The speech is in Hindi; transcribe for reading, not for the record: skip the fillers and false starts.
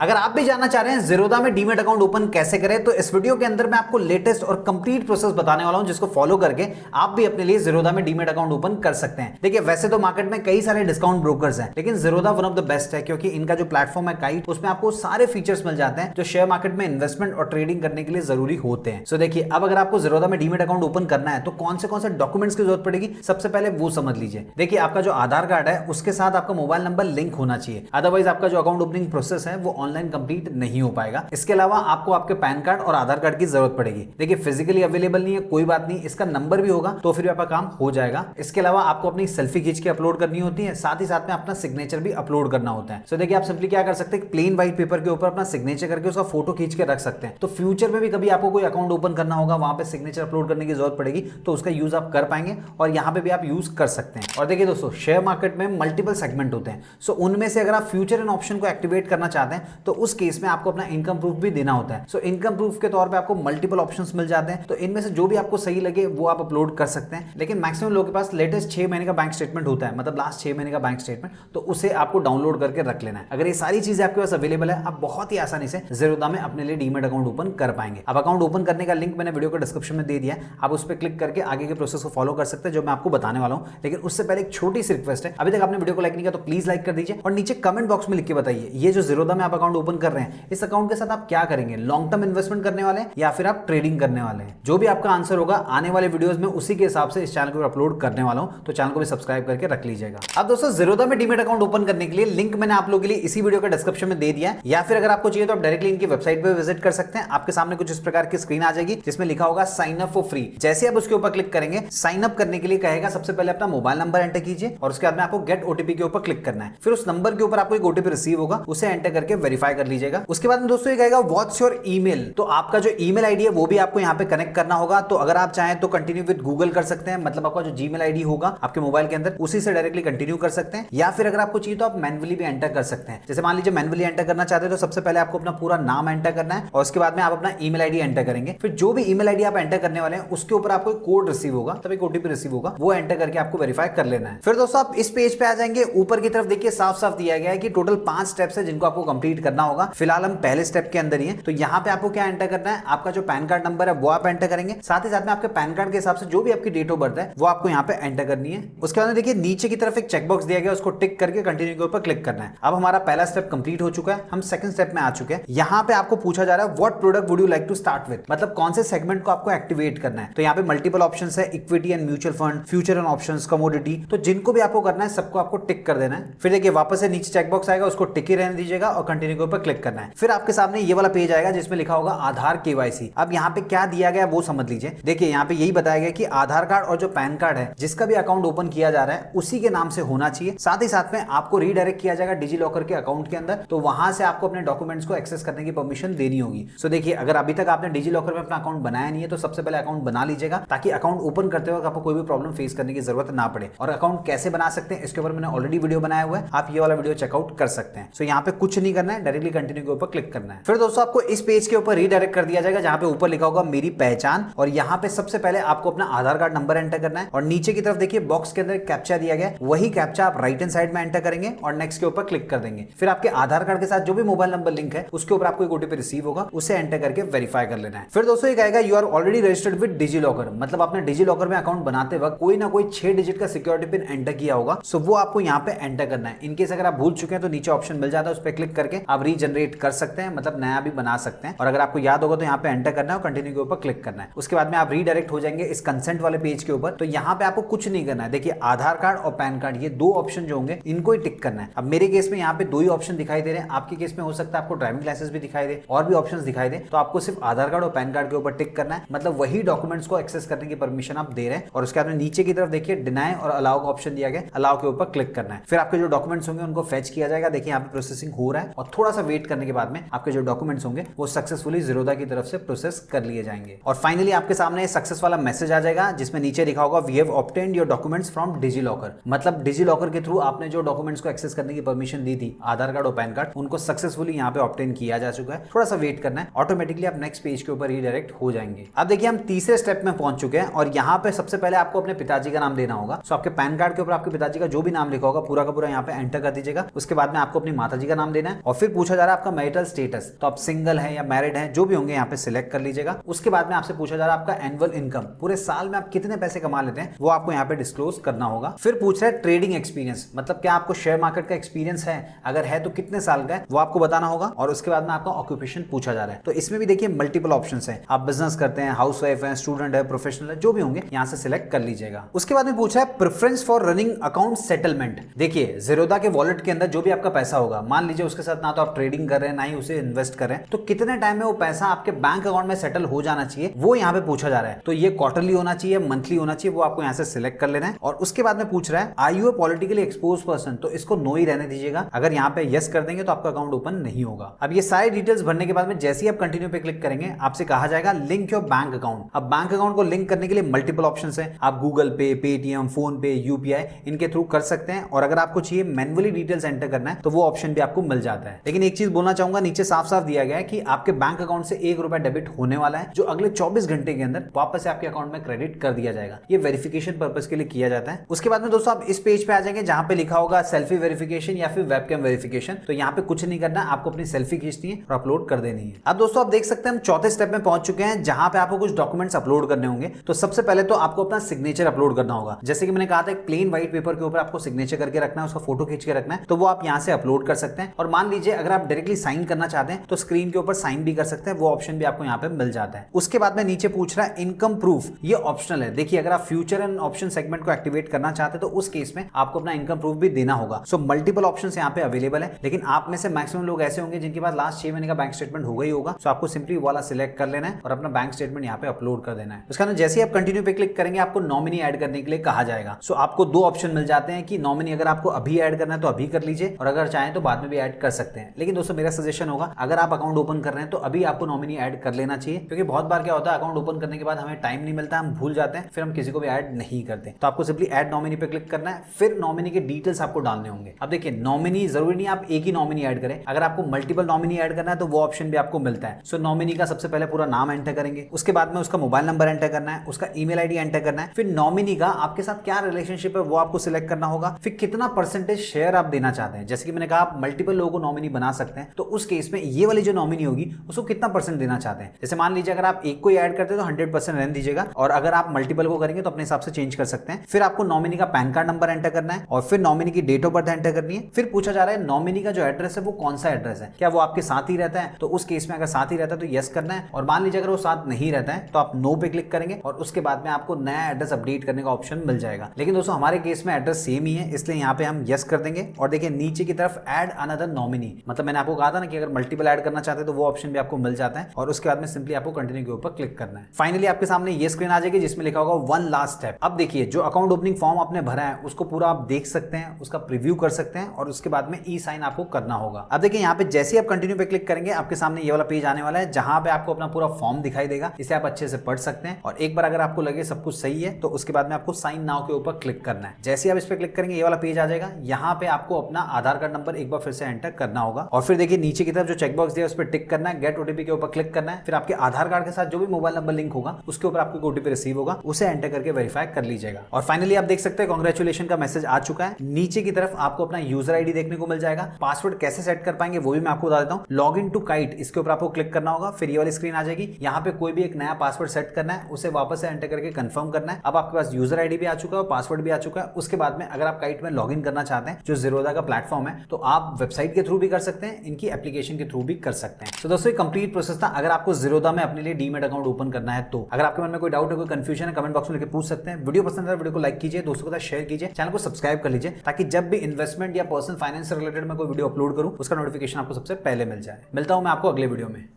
अगर आप भी जानना चाह रहे हैं Zerodha में डीमैट अकाउंट ओपन कैसे करें, तो इस वीडियो के अंदर मैं आपको लेटेस्ट और कंप्लीट प्रोसेस बताने वाला हूं, जिसको फॉलो करके आप भी अपने लिए Zerodha में डीमैट अकाउंट ओपन कर सकते हैं। देखिए, वैसे तो मार्केट में कई सारे डिस्काउंट ब्रोकर्स हैं, लेकिन Zerodha one of the best है, क्योंकि इनका जो प्लेटफॉर्म है काइट, उसमें आपको सारे फीचर्स मिल जाते हैं जो शेयर मार्केट में इन्वेस्टमेंट और ट्रेडिंग करने के लिए जरूरी होते हैं। सो देखिए, अब अगर आपको Zerodha में डीमैट अकाउंट ओपन करना है तो कौन से डॉक्यूमेंट्स की जरूरत पड़ेगी, सबसे पहले वो समझ लीजिए। देखिए, आपका जो आधार कार्ड है उसके साथ आपका मोबाइल नंबर लिंक होना चाहिए, अदरवाइज आपका जो अकाउंट ओपनिंग प्रोसेस है वो ऑनलाइन कंप्लीट नहीं हो पाएगा। इसके अलावा आपको आपके पैन कार्ड और आधार कार्ड की जरूरत पड़ेगी। देखिए, फिजिकली अवेलेबल नहीं है कोई बात नहीं, इसका नंबर भी होगा तो फिर आपका काम हो जाएगा। इसके अलावा आपको अपनी सेल्फी खींच के अपलोड करनी होती है, साथ ही साथ में अपना सिग्नेचर भी अपलोड करना होता है। सो देखिए, आप सिंपली क्या कर सकते हैं, प्लेन व्हाइट पेपर के ऊपर अपना सिग्नेचर करके उसका फोटो खींच के रख सकते हैं। तो फ्यूचर में भी कभी आपको कोई अकाउंट ओपन करना होगा, वहां पे सिग्नेचर अपलोड करने की जरूरत पड़ेगी, तो उसका यूज आप कर पाएंगे और यहाँ पे भी आप यूज कर सकते हैं। और देखिए दोस्तों, शेयर मार्केट में मल्टीपल सेगमेंट होते हैं। सो उनमें से अगर आप फ्यूचर इन ऑप्शन को एक्टिवेट करना चाहते हैं तो उस केस में आपको अपना इनकम प्रूफ भी देना होता है। सो इनकम प्रूफ के तौर पे आपको मल्टीपल ऑप्शंस मिल जाते हैं, तो इनमें से जो भी आपको सही लगे वो आप अपलोड कर सकते हैं। लेकिन मैक्सिमम लोगों के पास लेटेस्ट 6 महीने का बैंक स्टेटमेंट होता है, मतलब लास्ट 6 महीने का बैंक स्टेटमेंट, तो उसे आपको डाउनलोड करके रख लेना है। अगर ये सारी चीजें आपके पास अवेलेबल है, आप बहुत ही आसानी से Zerodha में अपने लिए डीमैट अकाउंट ओपन कर पाएंगे। अब अकाउंट ओपन करने का लिंक मैंने वीडियो के डिस्क्रिप्शन में दे दिया है, आप उस पर क्लिक करके आगे के प्रोसेस को फॉलो कर सकते हैं जो मैं आपको बताने वाला हूं। लेकिन उससे पहले एक छोटी सी रिक्वेस्ट है, अभी तक आपने वीडियो को लाइक नहीं किया तो प्लीज लाइक कर दीजिए और नीचे कमेंट बॉक्स में लिख के बताइए, ये जो Zerodha में आप अकाउंट ओपन कर रहे हैं, इस अकाउंट के साथ आप क्या करेंगे, लॉन्ग टर्म इन्वेस्टमेंट करने वाले हैं या फिर आप ट्रेडिंग करने वाले हैं। जो भी आपका आंसर होगा आने वाले वीडियोस में उसी के हिसाब से इस चैनल को अपलोड करने वाला हूं, तो चैनल को भी सब्सक्राइब करके रख लीजिएगा। अब दोस्तों, Zerodha में डीमैट अकाउंट ओपन करने के लिए लिंक मैंने आप लोगों के लिए इसी वीडियो के डिस्क्रिप्शन में दे दिया है, या फिर अगर आपको चाहिए तो आप डायरेक्टली इनकी वेबसाइट पे विजिट कर सकते हैं। आपके सामने कुछ इस प्रकार की स्क्रीन आ जाएगी जिसमें लिखा होगा साइन अप फॉर फ्री। जैसे आप उसके ऊपर क्लिक करेंगे, साइन अप करने के लिए कहेगा सबसे पहले अपना मोबाइल नंबर एंटर कीजिए और उसके बाद में आपको गेट ओटीपी के ऊपर क्लिक करना है। फिर उस नंबर के ऊपर आपको एक ओटीपी रिसीव होगा, उसे एंटर करके वेरीफाई कर लीजिएगा। उसके बाद में दोस्तों ये कहेगा व्हाट्स योर ईमेल, तो आपका जो ईमेल आईडी है वो भी आपको यहाँ पे कनेक्ट करना होगा। तो अगर आप चाहें तो कंटिन्यू विद गूगल कर सकते हैं, मतलब आपका जो जीमेल आईडी होगा आपके मोबाइल के अंदर उसी से डायरेक्टली कंटिन्यू कर सकते हैं, या फिर अगर आपको चाहिए तो आप मैन्युअली भी एंटर कर सकते हैं। जैसे मान लीजिए मैन्युअली एंटर करना चाहते हैं तो सबसे पहले आपको अपना पूरा नाम एंटर करना है और उसके बाद में आप अपना ईमेल आईडी एंटर करेंगे। फिर जो भी ईमेल आईडी आप एंटर करने वाले हैं उसके ऊपर आपको एक कोड रिसीव होगा, तब एक ओटीपी रिसीव होगा, वो एंटर करके आपको वेरीफाई कर लेना है। फिर दोस्तों आप इस पेज पे आ जाएंगे, ऊपर की तरफ देखिए साफ साफ दिया गया है कि टोटल 5 स्टेप्स है जिनको आपको कंप्लीट करना होगा। फिलहाल हम पहले स्टेप के अंदर ही है, तो यहाँ पे आपको क्या एंटर करना है, आपका जो पैन कार्ड नंबर है वो आप एंटर करेंगे, साथ ही साथ में आपके पैन कार्ड के हिसाब से जो भी आपकी डेट ऑफ बर्थ है वो आपको यहाँ पे एंटर करनी है। उसके बाद देखिए नीचे की तरफ एक चेकबॉक्स दिया गया, उसको टिक करके कंटिन्यू के ऊपर क्लिक करना है। अब हमारा पहला स्टेप कंप्लीट हो चुका है, हम सेकंड स्टेप में आ चुके हैं। यहाँ पे आपको पूछा जा रहा है what product would you like to start with, मतलब कौन से सेगमेंट को आपको एक्टिवेट करना है। तो यहाँ पे मल्टीपल ऑप्शंस है, equity and mutual fund, future and options, commodity, तो जिनको भी आपको करना है सबको आपको टिक कर देना है। फिर देखिए वापस से नीचे चेकबॉक्स आएगा, उसको टिक ही रहने दीजिएगा और कंटिन्यू के ऊपर क्लिक करना है। फिर आपके सामने ये वाला पेज आएगा जिसमें लिखा होगा आधार केवाईसी। अब यहाँ पे क्या दिया गया वो समझ लीजिए। देखिए यहाँ पे यही बताया गया कि आधार कार्ड और जो पैन कार्ड है जिसका भी अकाउंट ओपन किया जा रहा है उसी के नाम से होना चाहिए। साथ ही साथ में आपको रीडायरेक्ट किया जाएगा डिजी लॉकर के अकाउंट के अंदर, तो वहां से आपको अपने डॉक्यूमेंट्स को एक्सेस करने की परमिशन देनी होगी। सो देखिए, अगर अभी तक आपने डिजी लॉकर में अपना अकाउंट बनाया नहीं है तो सबसे पहले अकाउंट बना लीजिएगा, ताकि अकाउंट ओपन करते वक्त आपको कोई भी प्रॉब्लम फेस करने की जरूरत ना पड़े। और अकाउंट कैसे बना सकते हैं इसके ऊपर मैंने ऑलरेडी वीडियो बनाया हुआ है, आप ये वाला वीडियो चेकआउट कर सकते हैं। सो यहाँ पे कुछ नहीं करना है, डायरेक्टली कंटिन्यू के ऊपर क्लिक करना है। फिर दोस्तों आपको इस पेज के ऊपर रीडायरेक्ट कर दिया जाएगा जहां पे ऊपर लिखा होगा मेरी पहचान, और यहाँ पे सबसे पहले आपको अपना आधार कार्ड नंबर एंटर करना है और नीचे की तरफ देखिए बॉक्स के अंदर कैप्चा दिया गया, वही कैप्चा आप राइट हैंड साइड में एंटर करेंगे और नेक्स्ट के ऊपर क्लिक कर देंगे। फिर आपके आधार कार्ड के साथ जो भी मोबाइल नंबर लिंक है उसके ऊपर आपको एक ओटीपी रिसीव होगा, उसे एंटर करके वेरीफाई कर लेना है। फिर दोस्तों ये कहेगा you are already registered with DigiLocker, मतलब आपने डिजी लॉकर में अकाउंट बनाते वक्त कोई ना कोई 6 डिजिट का सिक्योरिटी पिन एंटर किया होगा, सो वो आपको यहाँ पे एंटर करना है। इनकेस अगर आप भूल चुके हैं तो नीचे ऑप्शन मिल जाता है, उस पर क्लिक करके आप रीजनरेट कर सकते हैं, मतलब नया भी बना सकते हैं। और अगर आपको याद होगा तो यहाँ पे एंटर करना है और कंटिन्यू के ऊपर क्लिक करना है। उसके बाद में आप रीडायरेक्ट हो जाएंगे इस कंसेंट वाले पेज के ऊपर। तो यहाँ पे आपको कुछ नहीं करना है, देखिए आधार कार्ड और पैन कार्ड ये दो ऑप्शन जो होंगे इनको ही टिक करना है। अब मेरे केस में यहाँ पे 2 ही ऑप्शन दिखाई दे रहे हैं, आपके केस में हो सकता है आपको ड्राइविंग लाइसेंस भी दिखाई दे और भी ऑप्शंस दिखाई दे, तो आपको सिर्फ आधार कार्ड और पैन कार्ड के ऊपर टिक करना है, मतलब वही डॉक्यूमेंट्स को एक्सेस करने की परमिशन आप दे रहे हैं। और उसके बाद में नीचे की तरफ देखिए डिनाई और अलाउ का ऑप्शन दिया गया, अलाउ के ऊपर क्लिक करना है। फिर आपके जो डॉक्यूमेंट्स होंगे उनको फेच किया जाएगा, देखिए यहाँ पे प्रोसेसिंग हो रहा है और थोड़ा सा वेट करने के बाद में आपके जो डॉक्यूमेंट्स होंगे वो सक्सेसफुली Zerodha की तरफ से प्रोसेस कर लिए जाएंगे। और फाइनली आपके सामने सक्सेस वाला मैसेज आ जाएगा जिसमें नीचे लिखा होगा we have obtained your documents from DigiLocker, मतलब डिजी लॉकर के थ्रू आपने जो डॉक्यूमेंट्स को एक्सेस करने की परमिशन दी थी आधार कार्ड और पैन कार्ड, उनको सक्सेसफुली यहाँ पे ऑब्टेन किया जा चुका है। थोड़ा सा वेट करना है, ऑटोमेटिकली आप नेक्स्ट पेज के ऊपर रीडायरेक्ट हो जाएंगे। अब देखिए हम तीसरे स्टेप में पहुंच चुके हैं और यहाँ पे सबसे पहले आपको अपने पिताजी का नाम देना होगा। सो आपके पैन कार्ड के ऊपर आपके पिताजी का जो भी नाम लिखा होगा पूरा का पूरा यहाँ पे एंटर कर दीजिएगा। उसके बाद में आपको अपनी माताजी का नाम देना है और फिर फिर पूछा जा रहा है आपका मैरिटल स्टेटस, तो आप सिंगल है या मैरिड है, जो भी होंगे यहाँ पे सिलेक्ट कर लीजिएगा। उसके बाद में आपसे पूछा जा रहा है आपका एनुअल इनकम, पूरे साल में आप कितने पैसे कमा लेते हैं वो आपको यहाँ पे डिस्क्लोज करना होगा। फिर पूछ रहा है ट्रेडिंग एक्सपीरियंस, मतलब क्या आपको शेयर मार्केट का एक्सपीरियंस है, अगर है तो कितने साल का है वो आपको बताना होगा। और उसके बाद में आपका ऑक्यूपेशन पूछा जा रहा है, तो इसमें भी देखिए मल्टीपल ऑप्शंस हैं, आप बिजनेस करते हैं, हाउसवाइफ है, स्टूडेंट है, प्रोफेशनल है, जो भी होंगे यहाँ से सिलेक्ट कर लीजिएगा। उसके बाद में पूछा है preference for running account settlement. देखिए ज़ीरोधा के वॉलेट के अंदर जो भी आपका पैसा होगा, मान लीजिए उसके साथ ना तो आप ट्रेडिंग कर रहे हैं ना ही उसे इन्वेस्ट कर रहे हैं, तो कितने टाइम में वो पैसा आपके बैंक अकाउंट में सेटल हो जाना चाहिए वो यहाँ पे पूछा जा रहा है। तो ये क्वार्टरली होना चाहिए, मंथली होना चाहिए, वो आपको यहाँ से सिलेक्ट कर लेना है। और उसके बाद में पूछ रहा है are you a politically exposed person, तो इसको नो ही रहने दीजिएगा। अगर यहाँ पे यस कर देंगे तो आपका अकाउंट ओपन नहीं होगा। अब ये सारी डिटेल्स भरने के बाद में जैसे ही आप कंटिन्यू पे क्लिक करेंगे आपसे कहा जाएगा लिंक योर बैंक अकाउंट। अब बैंक अकाउंट को लिंक करने के लिए मल्टीपल ऑप्शंस हैं, आप गूगल पे, पेटीएम, फोन पे, यूपीआई इनके थ्रू कर सकते हैं। और अगर आपको चाहिए मैन्युअली डिटेल्स एंटर करना है तो वो ऑप्शन भी आपको मिल जाता है। लेकिन एक चीज बोलना चाहूंगा, नीचे साफ साफ दिया गया है कि आपके बैंक अकाउंट से ₹1 डेबिट होने वाला है, जो अगले 24 घंटे के अंदर वापस से आपके अकाउंट में क्रेडिट कर दिया जाएगा। ये वेरिफिकेशन पर्पस के लिए किया जाता है। उसके बाद में दोस्तों आप इस पेज पे आ जाएंगे जहां पे लिखा होगा सेल्फी वेरिफिकेशन या फिर वेबकैम वेरिफिकेशन। तो यहाँ पे कुछ नहीं करना है, आपको अपनी सेल्फी खींचनी है और अपलोड कर देनी है। अब दोस्तों आप देख सकते हैं हम चौथे स्टेप में पहुंच चुके हैं जहां पे आपको कुछ डॉक्यूमेंट्स अपलोड करने होंगे। तो सबसे पहले तो आपको अपना सिग्नेचर अपलोड करना होगा। जैसे कि मैंने कहा था एक प्लेन व्हाइट पेपर के ऊपर आपको सिग्नेचर करके रखना है, उसका फोटो खींच के रखना है, तो वो आप यहाँ से अपलोड कर सकते हैं। और मान लीजिए अगर आप डायरेक्टली साइन करना चाहते हैं तो स्क्रीन के ऊपर साइन भी कर सकते हैं, वो ऑप्शन भी आपको यहाँ पे मिल जाता है। उसके बाद में नीचे पूछ रहा है इनकम प्रूफ, ये ऑप्शनल है। देखिए अगर आप फ्यूचर एंड ऑप्शन सेगमेंट को एक्टिवेट करना चाहते हैं तो उस केस में आपको अपना इनकम प्रूफ भी देना होगा। सो मल्टीपल ऑप्शंस यहाँ पे अवेलेबल है, लेकिन आप में से मैक्सिमम लोग ऐसे होंगे जिनके पास लास्ट 6 महीने का बैंक स्टेटमेंट होगा ही होगा। सो आपको सिंपली वाला सिलेक्ट कर लेना है और अपना बैंक स्टेटमेंट यहाँ पे अपलोड कर देना है। उसके बाद जैसे ही आप कंटिन्यू पे क्लिक करेंगे आपको नॉमिनी ऐड करने के लिए कहा जाएगा। सो आपको 2 ऑप्शन मिल जाते हैं कि नॉमिनी अगर आपको अभी ऐड करना है तो अभी कर लीजिए, और अगर चाहें तो बाद में भी ऐड कर सकते हैं। लेकिन दोस्तों मेरा सजेशन होगा अगर आप अकाउंट ओपन कर रहे हैं तो अभी आपको नॉमिनी ऐड कर लेना चाहिए, क्योंकि बहुत बार क्या होता है अकाउंट ओपन करने के बाद हमें टाइम नहीं मिलता, हम भूल जाते हैं, फिर हम किसी को भी ऐड नहीं करते। तो आपको सिंपली ऐड नॉमिनी पे क्लिक करना है, फिर नॉमिनी के डिटेल्स आपको डालने होंगे। अब देखिए नॉमिनी जरूरी नहीं आप एक ही नॉमिनी ऐड करें, अगर आपको मल्टीपल नॉमिनी ऐड करना है तो वो ऑप्शन भी आपको मिलता है। सो नॉमिनी का सबसे पहले पूरा नाम एंटर करेंगे, उसके बाद में उसका मोबाइल नंबर एंटर करना है, उसका ईमेल आईडी एंटर करना है, फिर नॉमिनी का आपके साथ क्या रिलेशनशिप है वो आपको सिलेक्ट करना होगा, फिर कितना परसेंटेज शेयर आप देना चाहते हैं। जैसे कि मैंने कहा आप मल्टीपल लोगों को नॉमिनी बना सकते हैं, तो उस केस में ये वाली जो नॉमिनी होगी उसको कितना परसेंट देना चाहते हैं। जैसे मान लीजिए अगर आप एक को ऐड करते हैं तो 100% रहने दीजिएगा, और अगर आप मल्टीपल को करेंगे तो अपने हिसाब से चेंज कर सकते हैं। फिर आपको नॉमिनी का पैन कार्ड नंबर एंटर करना है और फिर नॉमिनी की डेट ऑफ बर्थ एंटर करनी है। फिर पूछा जा रहा है नॉमिनी का जो एड्रेस है वो कौन सा एड्रेस है, क्या वो आपके साथ ही रहता है, तो उस केस में अगर साथ ही रहता है तो यस करना है, और मान लीजिए अगर वो साथ नहीं रहता है तो आप नो पे क्लिक करेंगे और उसके बाद में आपको नया एड्रेस अपडेट करने का ऑप्शन मिल जाएगा। लेकिन दोस्तों हमारे केस में एड्रेस सेम ही है, इसलिए यहाँ पे हम यस कर देंगे। और देखिए नीचे की तरफ ऐड अनदर नॉमिनी, मतलब मैंने आपको कहा था ना कि अगर मल्टीपल ऐड करना चाहते हैं तो वो ऑप्शन भी आपको मिल जाता है, और उसके बाद में सिंपली आपको कंटिन्यू के ऊपर क्लिक करना है। फाइनली आपके सामने ये स्क्रीन आ जाएगी जिसमें लिखा होगा वन लास्ट स्टेप। अब देखिए जो अकाउंट ओपनिंग फॉर्म आपने भरा है उसको पूरा आप देख सकते हैं, उसका प्रीव्यू कर सकते हैं, और उसके बाद में ई साइन आपको करना होगा। अब देखिए यहाँ पे जैसे ही आप कंटिन्यू पे क्लिक करेंगे आपके सामने ये वाला पेज आने वाला है जहां पे आपको अपना पूरा फॉर्म दिखाई देगा। इसे आप अच्छे से पढ़ सकते हैं, और एक बार अगर आपको लगे सब कुछ सही है तो उसके बाद में आपको साइन नाउ के ऊपर क्लिक करना है। जैसे ही आप इस पे क्लिक करेंगे ये वाला पेज आ जाएगा, यहाँ पे आपको अपना आधार कार्ड नंबर एक बार फिर से एंटर करना होगा, और फिर देखिए नीचे की तरफ जो चेकबॉक्स दिया है उस पर टिक करना है, गेट ओटीपी के ऊपर क्लिक करना है। फिर आपके आधार कार्ड के साथ जो भी मोबाइल नंबर लिंक होगा उसके ऊपर आपको ओटीपी रिसीव होगा, उसे एंटर करके वेरीफाई कर लीजिएगा। और फाइनली आप देख सकते हैं कांग्रेचुलेशन का मैसेज आ चुका है। नीचे की तरफ आपको अपना यूजर आईडी देखने को मिल जाएगा। पासवर्ड कैसे सेट कर पाएंगे वो भी मैं आपको बता देता हूँ। लॉग इन टू काइट, इसके ऊपर आपको क्लिक करना होगा, फिर ये वाली स्क्रीन आ जाएगी। यहाँ पे कोई भी एक नया पासवर्ड सेट करना है, उसे वापस से एंटर करके कंफर्म करना है। अब आपके पास यूजर आईडी भी आ चुका है और पासवर्ड भी आ चुका है। उसके बाद में अगर आप काइट में लॉग इन करना चाहते हैं, जो ज़ीरोधा का प्लेटफॉर्म है, तो आप वेबसाइट के थ्रू भी कर सकते हैं, इनकी एप्लीकेशन के थ्रू भी कर सकते हैं। तो दोस्तों ये कंप्लीट प्रोसेस था। अगर आपको ज़ीरोधा में अपने लिए डीमैट अकाउंट ओपन करना है तो अगर आपके मन में कोई डाउट है, कोई कंफ्यूजन है, कमेंट बॉक्स में लिख के पूछ सकते हैं। वीडियो पसंद है वीडियो को लाइक कीजिए, दोस्तों के साथ शेयर कीजिए, चैनल को सब्सक्राइब कर लीजिए, ताकि जब भी इन्वेस्टमेंट या पर्सनल फाइनेंस से रिलेटेड मैं कोई वीडियो अपलोड करूं उसका नोटिफिकेशन आपको सबसे पहले मिल जाए। मिलता हूं मैं आपको अगले वीडियो में।